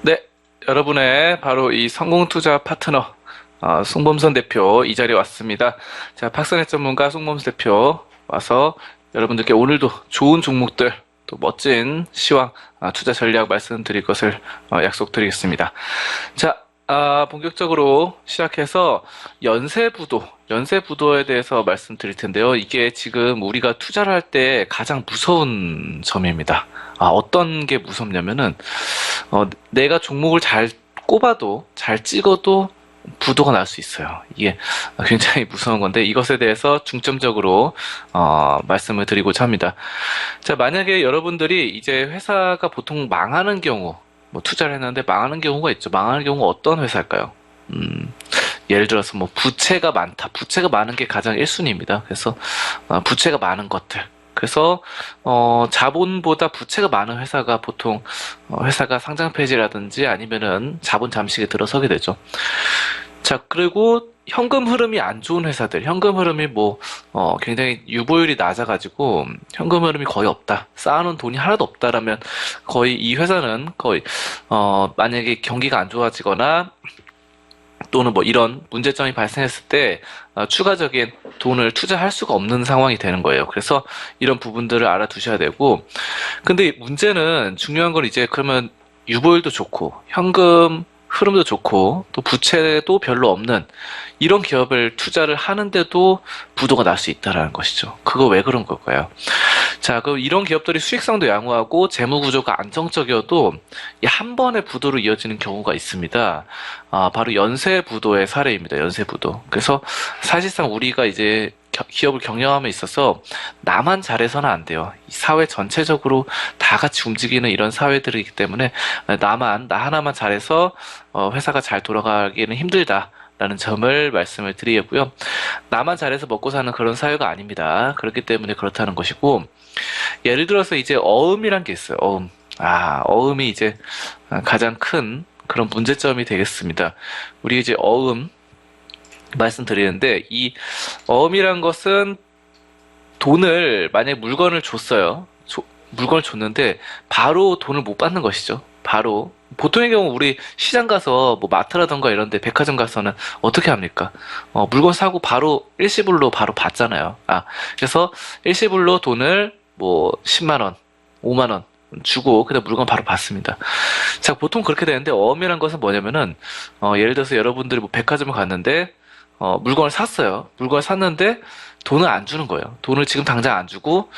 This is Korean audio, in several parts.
네, 여러분의 바로 이 성공투자 파트너 송범선 대표 이 자리에 왔습니다. 자, 박선혜 전문가 송범선 대표 와서 여러분들께 오늘도 좋은 종목들 또 멋진 시황 투자 전략 말씀드릴 것을 약속드리겠습니다. 자, 본격적으로 시작해서 연쇄부도에 대해서 말씀드릴 텐데요. 이게 지금 우리가 투자를 할 때 가장 무서운 점입니다. 어떤 게 무섭냐면은 내가 종목을 잘 꼽아도 잘 찍어도 부도가 날 수 있어요. 이게 굉장히 무서운 건데 이것에 대해서 중점적으로 말씀을 드리고자 합니다. 자, 만약에 여러분들이 이제 회사가 보통 망하는 경우 뭐 투자를 했는데 망하는 경우가 있죠. 망하는 경우가 어떤 회사일까요? 예를 들어서 뭐 부채가 많다. 부채가 많은 게 가장 1순위입니다. 그래서 부채가 많은 것들. 그래서 자본보다 부채가 많은 회사가 보통 회사가 상장 폐지라든지 아니면은 자본 잠식에 들어서게 되죠. 자, 그리고 현금 흐름이 안 좋은 회사들, 현금 흐름이 뭐 굉장히 유보율이 낮아가지고 현금 흐름이 거의 없다, 쌓아놓은 돈이 하나도 없다라면 거의 이 회사는 거의 만약에 경기가 안 좋아지거나 또는 뭐 이런 문제점이 발생했을 때 추가적인 돈을 투자할 수가 없는 상황이 되는 거예요. 그래서 이런 부분들을 알아두셔야 되고, 근데 문제는 중요한 건 이제 그러면 유보율도 좋고 현금 흐름도 좋고 또 부채도 별로 없는 이런 기업을 투자를 하는데도 부도가 날 수 있다라는 것이죠. 그거 왜 그런 걸까요? 자, 그럼 이런 기업들이 수익성도 양호하고 재무 구조가 안정적이어도 이 한 번의 부도로 이어지는 경우가 있습니다. 바로 연쇄 부도의 사례입니다. 연쇄 부도. 그래서 사실상 우리가 이제 기업을 경영함에 있어서 나만 잘해서는 안 돼요. 이 사회 전체적으로 다 같이 움직이는 이런 사회들이기 때문에 나 하나만 잘해서 회사가 잘 돌아가기는 힘들다. 라는 점을 말씀을 드리겠고요. 나만 잘해서 먹고 사는 그런 사회가 아닙니다. 그렇기 때문에 그렇다는 것이고, 예를 들어서 이제 어음이란 게 있어요. 어음. 어음이 이제 가장 큰 그런 문제점이 되겠습니다. 우리 이제 어음 말씀드리는데, 이 어음이란 것은 돈을, 만약에 물건을 줬어요. 물건을 줬는데 바로 돈을 못 받는 것이죠. 바로. 보통의 경우 우리 시장 가서 뭐 마트라던가 이런 데 백화점 가서는 어떻게 합니까? 물건 사고 바로 일시불로 바로 받잖아요. 그래서 일시불로 돈을 뭐 10만 원, 5만 원 주고 그다음 물건 바로 받습니다. 자, 보통 그렇게 되는데 어음이란 것은 뭐냐면은 예를 들어서 여러분들이 뭐 백화점을 갔는데 물건을 샀어요. 물건을 샀는데 돈을 안 주는 거예요. 돈을 지금 당장 안 주고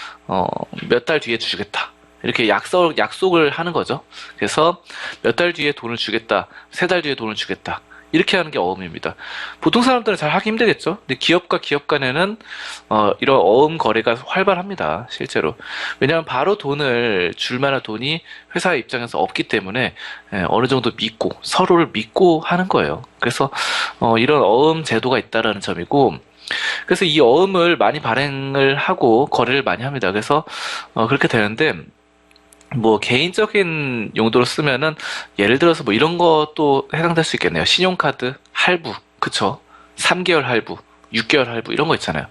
몇 달 뒤에 주겠다. 이렇게 약속을 하는 거죠. 그래서 몇 달 뒤에 돈을 주겠다, 세 달 뒤에 돈을 주겠다. 이렇게 하는 게 어음입니다. 보통 사람들은 잘 하기 힘들겠죠. 근데 기업과 기업 간에는 이런 어음 거래가 활발합니다. 실제로. 왜냐하면 바로 돈을 줄 만한 돈이 회사 입장에서 없기 때문에 어느 정도 믿고 서로를 믿고 하는 거예요. 그래서 이런 어음 제도가 있다라는 점이고. 그래서 이 어음을 많이 발행을 하고 거래를 많이 합니다. 그래서 그렇게 되는데, 뭐 개인적인 용도로 쓰면은 예를 들어서 뭐 이런 것도 해당될 수 있겠네요. 신용카드 할부, 그쵸? 3개월 할부, 6개월 할부 이런 거 있잖아요.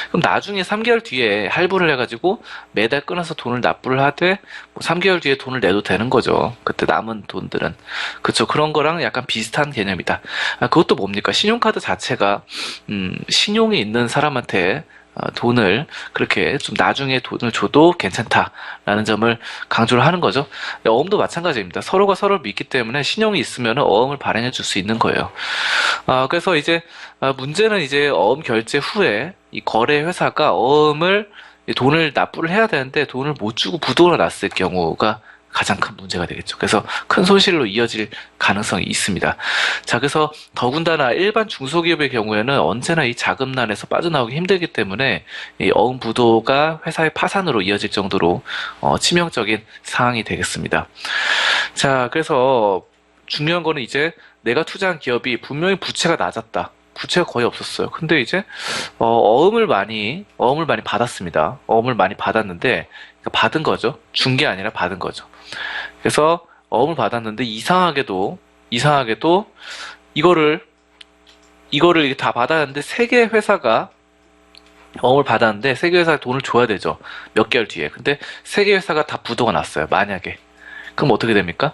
그럼 나중에 3개월 뒤에 할부를 해가지고 매달 끊어서 돈을 납부를 하되 뭐 3개월 뒤에 돈을 내도 되는 거죠. 그때 남은 돈들은. 그쵸? 그런 거랑 약간 비슷한 개념이다. 그것도 뭡니까? 신용카드 자체가 신용이 있는 사람한테 돈을 그렇게 좀 나중에 돈을 줘도 괜찮다라는 점을 강조를 하는 거죠. 어음도 마찬가지입니다. 서로가 서로를 믿기 때문에 신용이 있으면 어음을 발행해 줄 수 있는 거예요. 그래서 이제 문제는 이제 어음 결제 후에 이 거래 회사가 어음을 돈을 납부를 해야 되는데 돈을 못 주고 부도가 났을 경우가 가장 큰 문제가 되겠죠. 그래서 큰 손실로 이어질 가능성이 있습니다. 자, 그래서 더군다나 일반 중소기업의 경우에는 언제나 이 자금난에서 빠져나오기 힘들기 때문에 이 어음 부도가 회사의 파산으로 이어질 정도로 치명적인 상황이 되겠습니다. 자, 그래서 중요한 거는 이제 내가 투자한 기업이 분명히 부채가 낮았다. 부채가 거의 없었어요. 근데 이제 어음을 많이 받았습니다. 어음을 많이 받았는데 받은 거죠. 준 게 아니라 받은 거죠. 그래서 어음을 받았는데 이상하게도 이거를 다 받았는데 세 개 회사가 어음을 받았는데 세 개 회사가 돈을 줘야 되죠. 몇 개월 뒤에. 근데 세 개 회사가 다 부도가 났어요. 만약에. 그럼 어떻게 됩니까?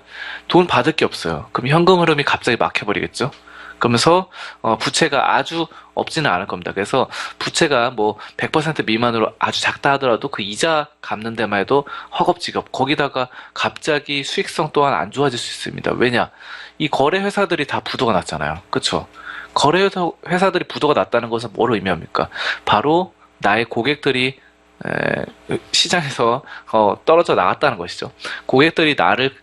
돈 받을 게 없어요. 그럼 현금 흐름이 갑자기 막혀버리겠죠? 그러면서 부채가 아주 없지는 않을 겁니다. 그래서 부채가 뭐 100% 미만으로 아주 작다 하더라도 그 이자 갚는 데만 해도 허겁지겁, 거기다가 갑자기 수익성 또한 안 좋아질 수 있습니다. 왜냐? 이 거래 회사들이 다 부도가 났잖아요. 그쵸? 거래 회사들이 부도가 났다는 것은 뭘 의미합니까? 바로 나의 고객들이 시장에서 떨어져 나갔다는 것이죠. 고객들이 나를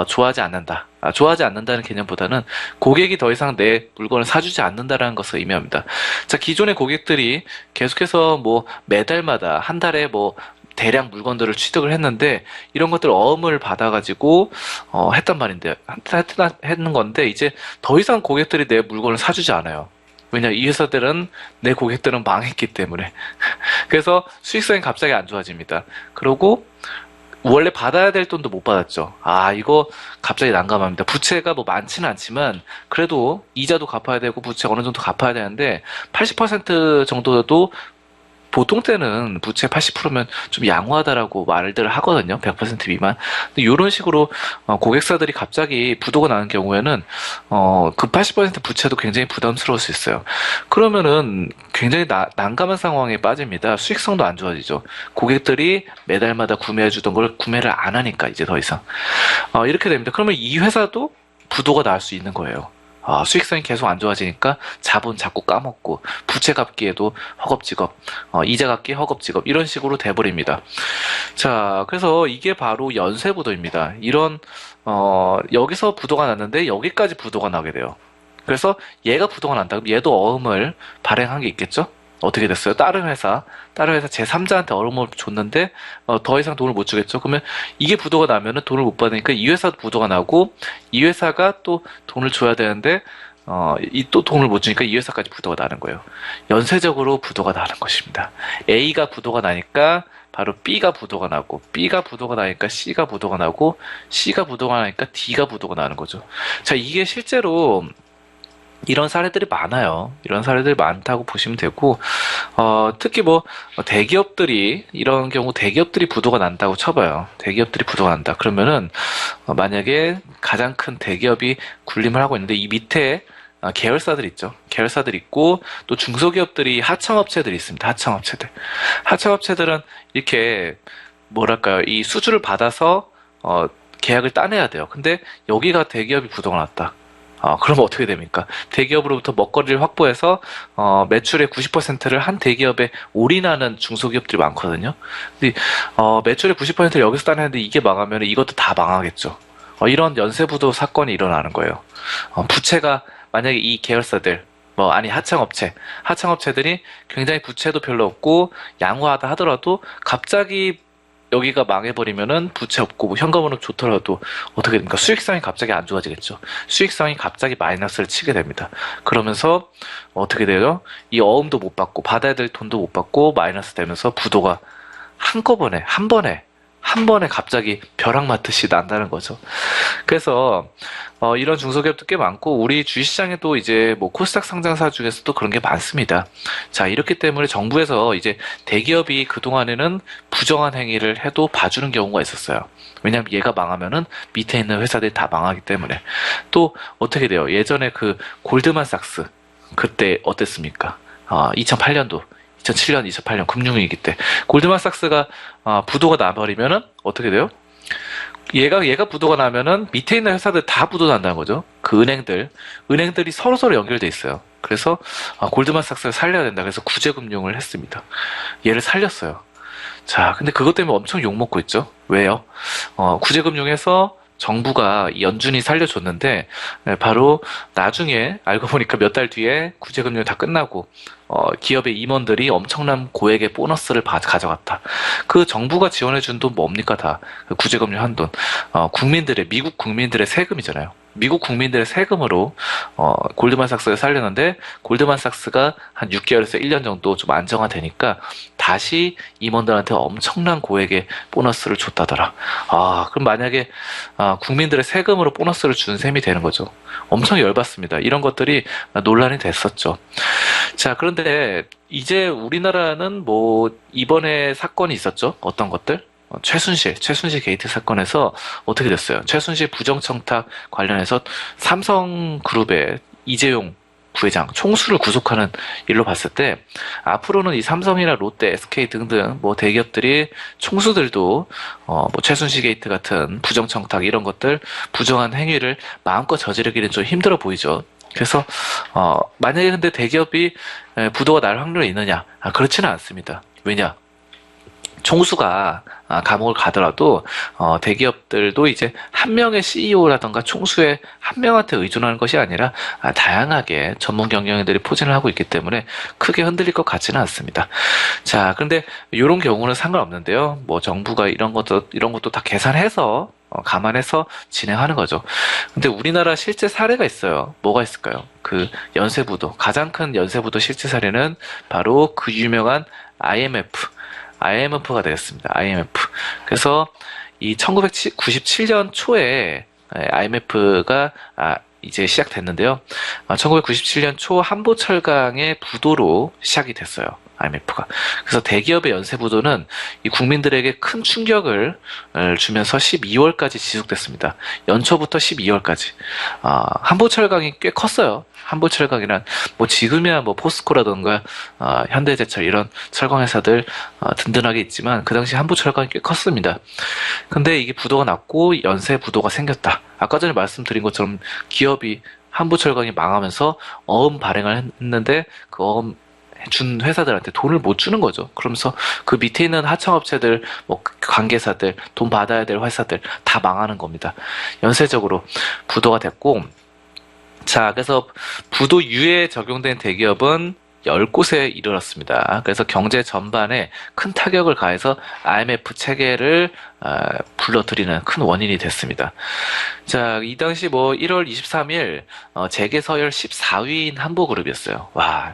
좋아하지 않는다. 좋아하지 않는다는 개념보다는 고객이 더 이상 내 물건을 사주지 않는다라는 것을 의미합니다. 자, 기존의 고객들이 계속해서 뭐 매달마다 한 달에 뭐 대량 물건들을 취득을 했는데 이런 것들 어음을 받아가지고 했단 말인데 했는 건데 이제 더 이상 고객들이 내 물건을 사주지 않아요. 왜냐, 이 회사들은 내 고객들은 망했기 때문에. 그래서 수익성이 갑자기 안 좋아집니다. 그리고 원래 받아야 될 돈도 못 받았죠. 아, 이거 갑자기 난감합니다. 부채가 뭐 많지는 않지만 그래도 이자도 갚아야 되고 부채 어느 정도 갚아야 되는데 80% 정도도 보통 때는 부채 80%면 좀 양호하다라고 말들 하거든요. 100% 미만. 근데 이런 식으로 고객사들이 갑자기 부도가 나는 경우에는 그 80% 부채도 굉장히 부담스러울 수 있어요. 그러면은 굉장히 난감한 상황에 빠집니다. 수익성도 안 좋아지죠. 고객들이 매달마다 구매해주던 걸 구매를 안 하니까 이제 더 이상 이렇게 됩니다. 그러면 이 회사도 부도가 날 수 있는 거예요. 수익성이 계속 안 좋아지니까 자본 자꾸 까먹고 부채 갚기에도 허겁지겁, 이자 갚기 허겁지겁 이런 식으로 돼버립니다. 자, 그래서 이게 바로 연쇄부도입니다. 이런 여기서 부도가 났는데 여기까지 부도가 나게 돼요. 그래서 얘가 부도가 난다. 그럼 얘도 어음을 발행한 게 있겠죠? 어떻게 됐어요? 다른 회사 제3자한테 어음을 줬는데 더 이상 돈을 못 주겠죠? 그러면 이게 부도가 나면은 돈을 못 받으니까 이 회사도 부도가 나고 이 회사가 또 돈을 줘야 되는데 이 또 돈을 못 주니까 이 회사까지 부도가 나는 거예요. 연쇄적으로 부도가 나는 것입니다. A가 부도가 나니까 바로 B가 부도가 나고 B가 부도가 나니까 C가 부도가 나고 C가 부도가 나니까 D가 부도가 나는 거죠. 자, 이게 실제로 이런 사례들이 많아요. 이런 사례들이 많다고 보시면 되고, 특히 뭐, 대기업들이, 이런 경우 대기업들이 부도가 난다고 쳐봐요. 대기업들이 부도가 난다. 그러면은, 만약에 가장 큰 대기업이 군림을 하고 있는데, 이 밑에 계열사들 있죠. 계열사들 있고, 또 중소기업들이 하청업체들이 있습니다. 하청업체들. 하청업체들은 이렇게, 뭐랄까요, 이 수주를 받아서, 계약을 따내야 돼요. 근데 여기가 대기업이 부도가 났다. 그러면 어떻게 됩니까? 대기업으로부터 먹거리를 확보해서 매출의 90%를 한 대기업에 올인하는 중소기업들이 많거든요. 근데 매출의 90%를 여기서 따내는데 이게 망하면 이것도 다 망하겠죠. 이런 연쇄부도 사건이 일어나는 거예요. 부채가 만약에 이 계열사들 하청업체들이 굉장히 부채도 별로 없고 양호하다 하더라도 갑자기 여기가 망해버리면은 부채 없고 뭐 현금으로 좋더라도 어떻게 됩니까? 수익성이 갑자기 안 좋아지겠죠. 수익성이 갑자기 마이너스를 치게 됩니다. 그러면서 어떻게 돼요? 이 어음도 못 받고 받아야 될 돈도 못 받고 마이너스 되면서 부도가 한꺼번에 한 번에 갑자기 벼락 맞듯이 난다는 거죠. 그래서 이런 중소기업도 꽤 많고 우리 주식시장에도 이제 뭐 코스닥 상장사 중에서도 그런 게 많습니다. 자, 이렇기 때문에 정부에서 이제 대기업이 그동안에는 부정한 행위를 해도 봐주는 경우가 있었어요. 왜냐하면 얘가 망하면은 밑에 있는 회사들이 다 망하기 때문에. 또 어떻게 돼요? 예전에 그 골드만삭스 그때 어땠습니까? 2008년도 2007년, 2008년 금융위기 때 골드만삭스가 부도가 나버리면은 어떻게 돼요? 얘가 부도가 나면은 밑에 있는 회사들 다 부도 난다는 거죠. 그 은행들이 서로 연결돼 있어요. 그래서 골드만삭스를 살려야 된다. 그래서 구제금융을 했습니다. 얘를 살렸어요. 자, 근데 그것 때문에 엄청 욕먹고 있죠. 왜요? 구제금융에서 정부가 연준이 살려줬는데 바로 나중에 알고 보니까 몇 달 뒤에 구제금융이 다 끝나고 기업의 임원들이 엄청난 고액의 보너스를 가져갔다. 그 정부가 지원해준 돈 뭡니까 다 구제금융 한 돈. 미국 국민들의 세금이잖아요. 미국 국민들의 세금으로 골드만삭스를 살렸는데 골드만삭스가 한 6개월에서 1년 정도 좀 안정화되니까 다시 임원들한테 엄청난 고액의 보너스를 줬다더라. 그럼 만약에 국민들의 세금으로 보너스를 준 셈이 되는 거죠. 엄청 열받습니다. 이런 것들이 논란이 됐었죠. 자, 그런데 이제 우리나라는 뭐 이번에 사건이 있었죠. 어떤 것들? 최순실 게이트 사건에서 어떻게 됐어요? 최순실 부정청탁 관련해서 삼성그룹의 이재용 부회장 총수를 구속하는 일로 봤을 때 앞으로는 이 삼성이나 롯데, SK 등등 뭐 대기업들이 총수들도 뭐 최순실 게이트 같은 부정청탁 이런 것들 부정한 행위를 마음껏 저지르기는 좀 힘들어 보이죠. 그래서 만약에 근데 대기업이 부도가 날 확률이 있느냐? 그렇지는 않습니다. 왜냐? 총수가 감옥을 가더라도 대기업들도 이제 한 명의 CEO라던가 총수의 한 명한테 의존하는 것이 아니라 다양하게 전문 경영인들이 포진을 하고 있기 때문에 크게 흔들릴 것 같지는 않습니다. 자, 그런데 이런 경우는 상관없는데요. 뭐 정부가 이런 것도 다 계산해서 감안해서 진행하는 거죠. 근데 우리나라 실제 사례가 있어요. 뭐가 있을까요? 그 연쇄부도, 가장 큰 연쇄부도 실제 사례는 바로 그 유명한 IMF가 되겠습니다. IMF. 그래서 이 1997년 초에 IMF가 이제 시작됐는데요. 1997년 초 한보철강의 부도로 시작이 됐어요. IMF가. 그래서 대기업의 연쇄부도는 이 국민들에게 큰 충격을 주면서 12월까지 지속됐습니다. 연초부터 12월까지. 한보철강이 꽤 컸어요. 한보철강이란 뭐 지금이야 뭐 포스코라던가 현대제철 이런 철강 회사들 든든하게 있지만 그 당시 한보철강이 꽤 컸습니다. 근데 이게 부도가 났고 연쇄 부도가 생겼다. 아까 전에 말씀드린 것처럼 기업이 한보철강이 망하면서 어음 발행을 했는데 그 어음 준 회사들한테 돈을 못 주는 거죠. 그러면서 그 밑에 있는 하청업체들, 뭐 관계사들, 돈 받아야 될 회사들 다 망하는 겁니다. 연쇄적으로 부도가 됐고, 자, 그래서 부도 유예에 적용된 대기업은 10곳에 이르렀습니다. 그래서 경제 전반에 큰 타격을 가해서 IMF 체계를 불러들이는 큰 원인이 됐습니다. 자, 이 당시 뭐 1월 23일 재계 서열 14위인 한보그룹이었어요. 와,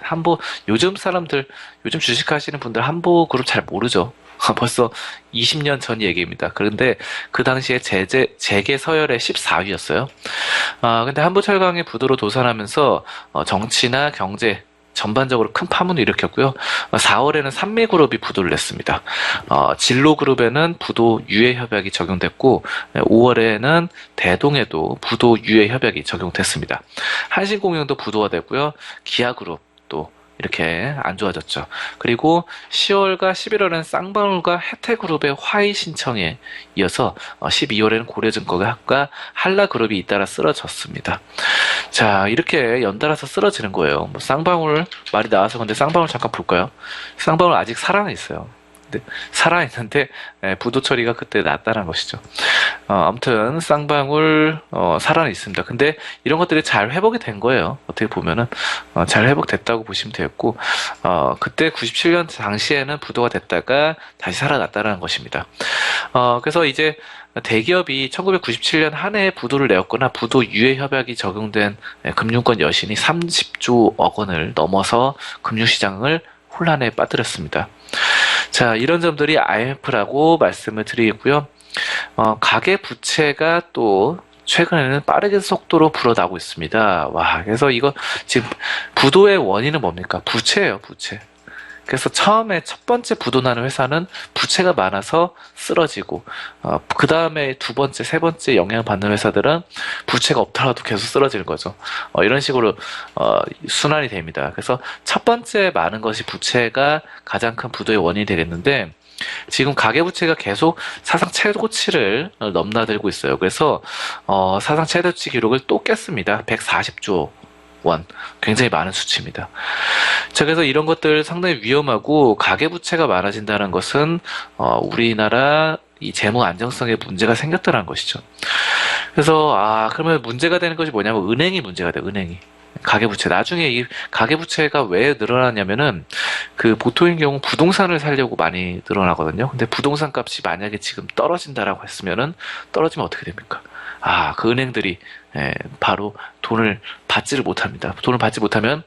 요즘 사람들, 요즘 주식하시는 분들 한보그룹 잘 모르죠. 벌써 20년 전 얘기입니다. 그런데 그 당시에 재계 서열의 14위였어요. 근데 한보철강의 부도로 도산하면서 정치나 경제 전반적으로 큰 파문을 일으켰고요. 4월에는 삼미그룹이 부도를 냈습니다. 진로그룹에는 부도 유예 협약이 적용됐고 5월에는 대동에도 부도 유예 협약이 적용됐습니다. 한신공영도 부도가 됐고요. 기아그룹도 이렇게 안 좋아졌죠. 그리고 10월과 11월에는 쌍방울과 혜태그룹의 화의 신청에 이어서 12월에는 고려증권과 한라그룹이 잇따라 쓰러졌습니다. 자, 이렇게 연달아서 쓰러지는 거예요. 뭐 쌍방울 말이 나와서 근데 쌍방울 잠깐 볼까요? 쌍방울 아직 살아있어요. 근데 살아있는데 부도 처리가 그때 났다는 것이죠. 아무튼 쌍방울 살아있습니다. 근데 이런 것들이 잘 회복이 된 거예요. 어떻게 보면은 잘 회복됐다고 보시면 되겠고 그때 97년 당시에는 부도가 됐다가 다시 살아났다는 것입니다. 그래서 이제 대기업이 1997년 한 해에 부도를 내었거나 부도 유예 협약이 적용된 금융권 여신이 30조억 원을 넘어서 금융시장을 혼란에 빠뜨렸습니다. 자, 이런 점들이 IMF라고 말씀을 드리겠고요. 가계부채가 또 최근에는 빠르게 속도로 불어나고 있습니다. 와, 그래서 이거 지금 부도의 원인은 뭡니까? 부채예요, 부채. 그래서 처음에 첫 번째 부도 나는 회사는 부채가 많아서 쓰러지고, 그 다음에 두 번째, 세 번째 영향을 받는 회사들은 부채가 없더라도 계속 쓰러지는 거죠. 이런 식으로, 순환이 됩니다. 그래서 첫 번째 많은 것이 부채가 가장 큰 부도의 원인이 되겠는데, 지금 가계부채가 계속 사상 최고치를 넘나들고 있어요. 그래서, 사상 최고치 기록을 또 깼습니다. 140조 원. 굉장히 많은 수치입니다. 자, 그래서 이런 것들 상당히 위험하고 가계부채가 많아진다는 것은 우리나라 이 재무 안정성에 문제가 생겼다는 것이죠. 그래서 그러면 문제가 되는 것이 뭐냐면 은행이 문제가 돼요. 은행이. 가계부채. 나중에 이 가계부채가 왜 늘어나냐면은 그 보통의 경우 부동산을 사려고 많이 늘어나거든요. 근데 부동산 값이 만약에 지금 떨어진다라고 했으면은 떨어지면 어떻게 됩니까? 그 은행들이 바로 돈을 받지를 못합니다. 돈을 받지 못하면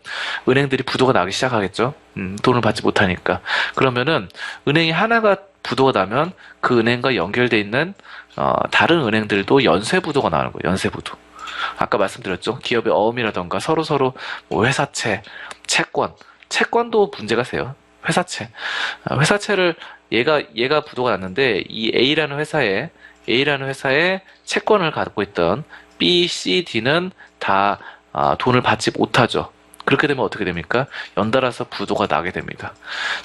은행들이 부도가 나기 시작하겠죠. 돈을 받지 못하니까. 그러면은 은행이 하나가 부도가 나면 그 은행과 연결돼 있는 다른 은행들도 연쇄부도가 나오는 거예요. 연쇄부도. 아까 말씀드렸죠. 기업의 어음이라던가 서로 뭐 회사채, 채권도 문제가 세요. 회사채. 회사채를 얘가 부도가 났는데 이 A라는 회사에 채권을 갖고 있던 B, C, D는 다 돈을 받지 못하죠. 그렇게 되면 어떻게 됩니까? 연달아서 부도가 나게 됩니다.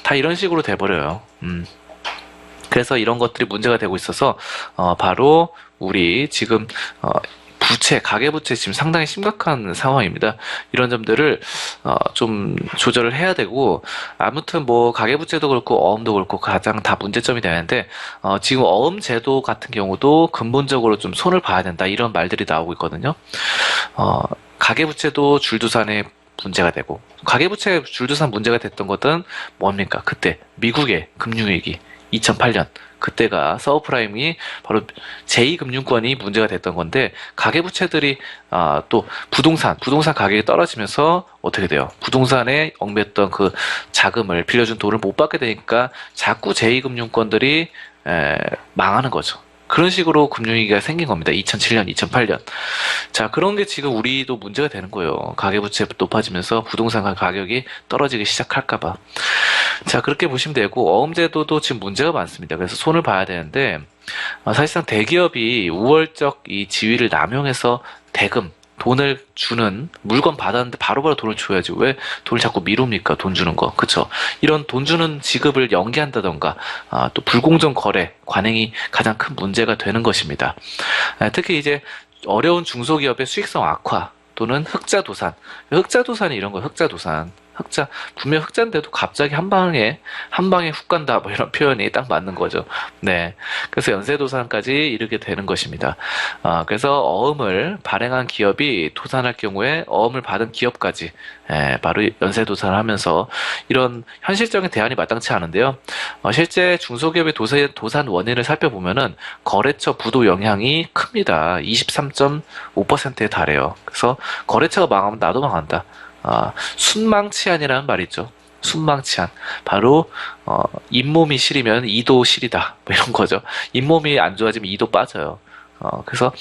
다 이런 식으로 돼버려요. 그래서 이런 것들이 문제가 되고 있어서 바로 우리 지금 가계부채 지금 상당히 심각한 상황입니다. 이런 점들을 좀 조절을 해야 되고, 아무튼 뭐 가계부채도 그렇고 어음도 그렇고 가장 다 문제점이 되는데, 지금 어음 제도 같은 경우도 근본적으로 좀 손을 봐야 된다, 이런 말들이 나오고 있거든요. 가계부채도 줄도산에 문제가 되고, 가계부채 줄도산 문제가 됐던 것은 뭡니까? 그때 미국의 금융위기 2008년, 그때가 서브프라임이 바로 제2금융권이 문제가 됐던 건데, 가계부채들이 또 부동산 가격이 떨어지면서 어떻게 돼요? 부동산에 얽맸던 그 자금을 빌려준 돈을 못 받게 되니까 자꾸 제2금융권들이 망하는 거죠. 그런 식으로 금융위기가 생긴 겁니다. 2007년, 2008년. 자, 그런 게 지금 우리도 문제가 되는 거예요. 가계부채 높아지면서 부동산 가격이 떨어지기 시작할까봐. 자, 그렇게 보시면 되고, 어음제도도 지금 문제가 많습니다. 그래서 손을 봐야 되는데, 사실상 대기업이 우월적 이 지위를 남용해서 돈을 주는, 물건 받았는데 바로바로 돈을 줘야지. 왜 돈을 자꾸 미룹니까? 돈 주는 거. 그쵸? 이런 돈 주는 지급을 연기한다던가, 또 불공정 거래, 관행이 가장 큰 문제가 되는 것입니다. 특히 이제 어려운 중소기업의 수익성 악화, 또는 흑자도산이 이런 거예요. 분명 흑자인데도 갑자기 한 방에 훅 간다, 뭐 이런 표현이 딱 맞는 거죠. 네. 그래서 연쇄도산까지 이르게 되는 것입니다. 그래서 어음을 발행한 기업이 도산할 경우에 어음을 받은 기업까지, 바로 연쇄도산을 하면서 이런 현실적인 대안이 마땅치 않은데요. 실제 중소기업의 도산 원인을 살펴보면은 거래처 부도 영향이 큽니다. 23.5%에 달해요. 그래서 거래처가 망하면 나도 망한다. 순망치한이라는 말이 있죠. 순망치한. 바로, 잇몸이 시리면 이도 시리다. 뭐 이런 거죠. 잇몸이 안 좋아지면 이도 빠져요. 그래서,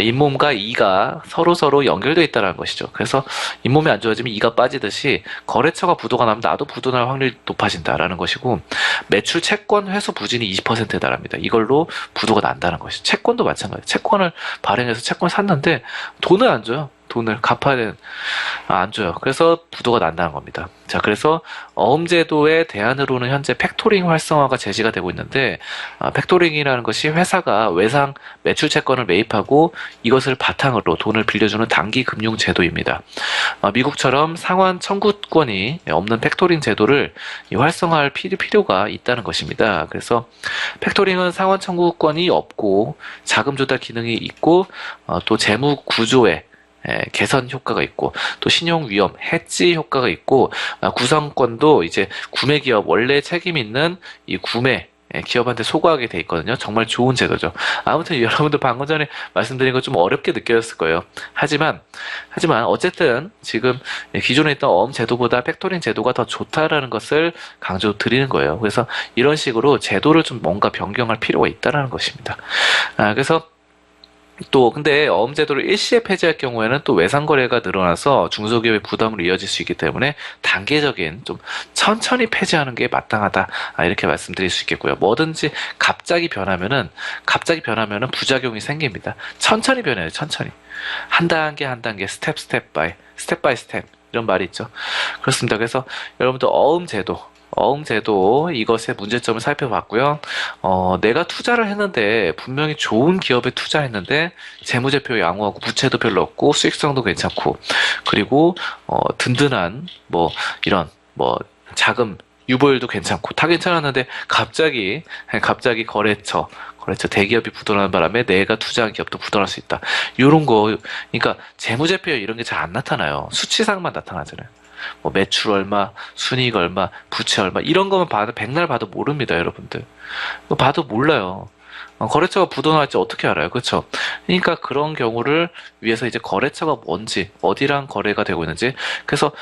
잇몸과 이가 서로 연결되어 있다는 것이죠. 그래서, 잇몸이 안 좋아지면 이가 빠지듯이, 거래처가 부도가 나면 나도 부도날 확률이 높아진다라는 것이고, 매출 채권 회수 부진이 20%에 달합니다. 이걸로 부도가 난다는 것이죠. 채권도 마찬가지예요. 채권을 발행해서 채권을 샀는데, 돈을 안 줘요. 돈을 갚아야 되는, 안 줘요. 그래서 부도가 난다는 겁니다. 자, 그래서 어음제도의 대안으로는 현재 팩토링 활성화가 제시가 되고 있는데, 팩토링이라는 것이 회사가 외상 매출 채권을 매입하고 이것을 바탕으로 돈을 빌려주는 단기 금융 제도입니다. 미국처럼 상환 청구권이 없는 팩토링 제도를 활성화할 필요가 있다는 것입니다. 그래서 팩토링은 상환 청구권이 없고 자금 조달 기능이 있고, 또 재무 구조에 개선 효과가 있고, 또 신용 위험 해지 효과가 있고, 구성권도 이제 구매 기업 원래 책임 있는 이 구매 기업한테 소구하게 돼 있거든요. 정말 좋은 제도죠. 아무튼 여러분들 방금 전에 말씀드린 거 좀 어렵게 느껴졌을 거예요. 하지만 어쨌든 지금 기존에 있던 어음 제도보다 팩토링 제도가 더 좋다라는 것을 강조드리는 거예요. 그래서 이런 식으로 제도를 좀 뭔가 변경할 필요가 있다라는 것입니다. 그래서 또 근데 어음 제도를 일시에 폐지할 경우에는 또 외상 거래가 늘어나서 중소기업의 부담으로 이어질 수 있기 때문에 단계적인 좀 천천히 폐지하는 게 마땅하다, 이렇게 말씀드릴 수 있겠고요. 뭐든지 갑자기 변하면은 부작용이 생깁니다. 천천히 변해요. 천천히 한 단계 한 단계, 스텝 바이 스텝 이런 말이 있죠. 그렇습니다. 그래서 여러분들 어음제도 이것의 문제점을 살펴봤고요. 내가 투자를 했는데 분명히 좋은 기업에 투자했는데 재무제표 양호하고 부채도 별로 없고 수익성도 괜찮고, 그리고 든든한 뭐 이런 뭐 자금 유보율도 괜찮고 다 괜찮았는데 갑자기 거래처 대기업이 부도나는 바람에 내가 투자한 기업도 부도날 수 있다. 이런 거, 그러니까 재무제표 이런 게 잘 안 나타나요. 수치상만 나타나잖아요. 뭐 매출 얼마, 순이익 얼마, 부채 얼마, 이런 거만 백날 봐도 모릅니다, 여러분들. 봐도 몰라요. 거래처가 부도날지 어떻게 알아요? 그렇죠? 그러니까 그런 경우를 위해서 이제 거래처가 뭔지, 어디랑 거래가 되고 있는지, 그래서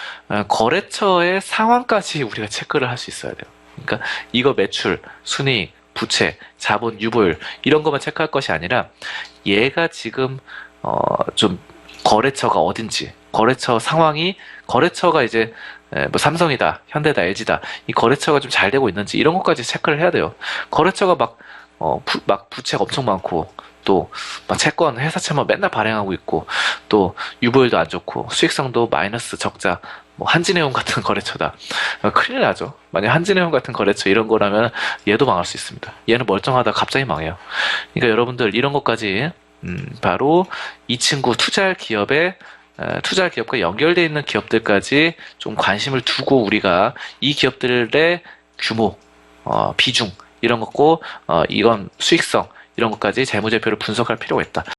거래처의 상황까지 우리가 체크를 할 수 있어야 돼요. 그러니까 이거 매출, 순이익, 부채, 자본 유보율 이런 것만 체크할 것이 아니라 얘가 지금 좀 거래처가 어딘지, 거래처가 이제 뭐 삼성이다, 현대다, LG다. 이 거래처가 좀 잘 되고 있는지 이런 것까지 체크를 해야 돼요. 거래처가 막 부채가 엄청 많고 또 막 채권, 회사채만 맨날 발행하고 있고 또 유보율도 안 좋고 수익성도 마이너스 적자 뭐 한진해운 같은 거래처다. 큰일 나죠. 만약 한진해운 같은 거래처 이런 거라면 얘도 망할 수 있습니다. 얘는 멀쩡하다 갑자기 망해요. 그러니까 여러분들 이런 것까지 바로 이 친구 투자할 기업과 연결되어 있는 기업들까지 좀 관심을 두고 우리가 이 기업들의 규모, 비중 이런 거고 이건 수익성 이런 것까지 재무제표를 분석할 필요가 있다.